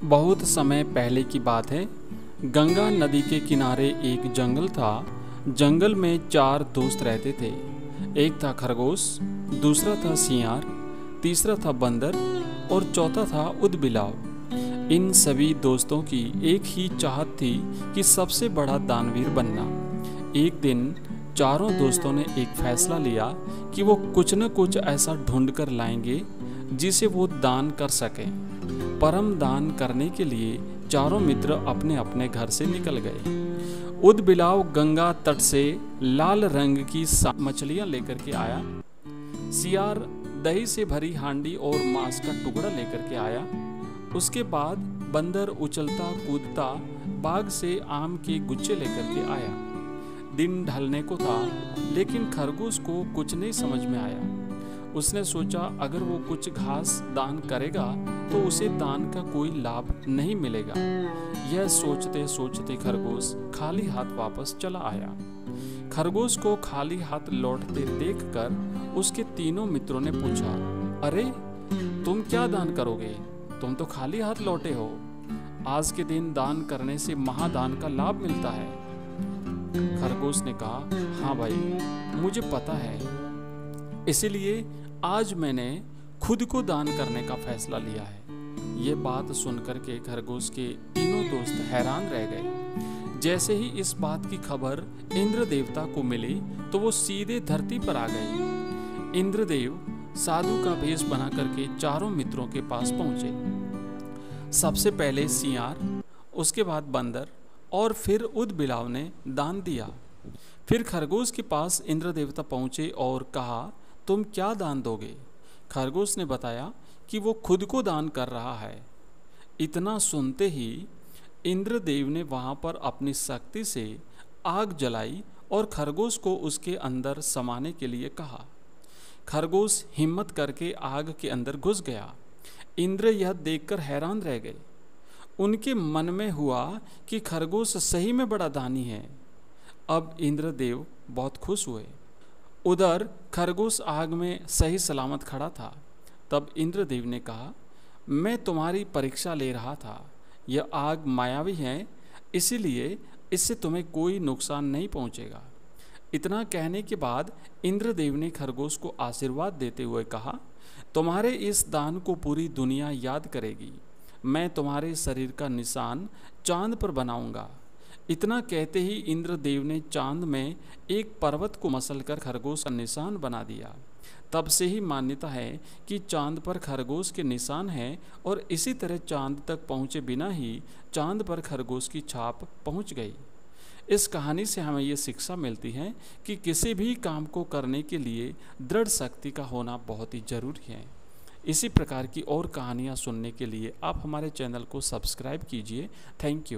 बहुत समय पहले की बात है। गंगा नदी के किनारे एक जंगल था। जंगल में 4 दोस्त रहते थे। एक था खरगोश, दूसरा था सियार, तीसरा था बंदर और चौथा था ऊदबिलाव। इन सभी दोस्तों की एक ही चाहत थी कि सबसे बड़ा दानवीर बनना। एक दिन चारों दोस्तों ने एक फैसला लिया कि वो कुछ न कुछ ऐसा ढूंढ कर लाएंगे जिसे वो दान कर सकें। परम दान करने के लिए चारों मित्र अपने अपने घर से निकल गए। ऊदबिलाव गंगा तट से लाल रंग की मछलियां लेकर के आया। सियार दही से भरी हांडी और मांस का टुकड़ा लेकर के आया। उसके बाद बंदर उछलता कूदता बाग से आम के गुच्छे लेकर के आया। दिन ढलने को था, लेकिन खरगोश को कुछ नहीं समझ में आया। उसने सोचा अगर वो कुछ घास दान करेगा तो उसे दान का कोई लाभ नहीं मिलेगा। यह सोचते सोचते खरगोश खाली हाथ वापस चला आया। खरगोश को खाली हाथ लौटते देखकर उसके तीनों मित्रों ने पूछा, अरे तुम क्या दान करोगे? तुम तो खाली हाथ लौटे हो। आज के दिन दान करने से महादान का लाभ मिलता है। खरगोश ने कहा, हाँ भाई, मुझे पता है, इसीलिए आज मैंने खुद को दान करने का फैसला लिया है। ये बात सुनकर के खरगोश के तीनों दोस्त हैरान रह गए। जैसे ही इस बात की खबर इंद्र देवता को मिली तो वो सीधे धरती पर आ गए। इंद्रदेव साधु का भेष बना करके चारों मित्रों के पास पहुंचे। सबसे पहले सियार, उसके बाद बंदर और फिर ऊदबिलाव ने दान दिया। फिर खरगोश के पास इंद्र देवता पहुंचे और कहा, तुम क्या दान दोगे? खरगोश ने बताया कि वो खुद को दान कर रहा है। इतना सुनते ही इंद्रदेव ने वहां पर अपनी शक्ति से आग जलाई और खरगोश को उसके अंदर समाने के लिए कहा। खरगोश हिम्मत करके आग के अंदर घुस गया। इंद्र यह देखकर हैरान रह गए। उनके मन में हुआ कि खरगोश सही में बड़ा दानी है। अब इंद्रदेव बहुत खुश हुए। उधर खरगोश आग में सही सलामत खड़ा था। तब इंद्रदेव ने कहा, मैं तुम्हारी परीक्षा ले रहा था। यह आग मायावी है, इसीलिए इससे तुम्हें कोई नुकसान नहीं पहुंचेगा। इतना कहने के बाद इंद्रदेव ने खरगोश को आशीर्वाद देते हुए कहा, तुम्हारे इस दान को पूरी दुनिया याद करेगी। मैं तुम्हारे शरीर का निशान चांद पर बनाऊंगा। इतना कहते ही इंद्रदेव ने चांद में एक पर्वत को मसलकर खरगोश का निशान बना दिया। तब से ही मान्यता है कि चांद पर खरगोश के निशान हैं और इसी तरह चांद तक पहुँचे बिना ही चांद पर खरगोश की छाप पहुँच गई। इस कहानी से हमें ये शिक्षा मिलती है कि किसी भी काम को करने के लिए दृढ़ शक्ति का होना बहुत ही जरूरी है। इसी प्रकार की और कहानियाँ सुनने के लिए आप हमारे चैनल को सब्सक्राइब कीजिए। Thank you.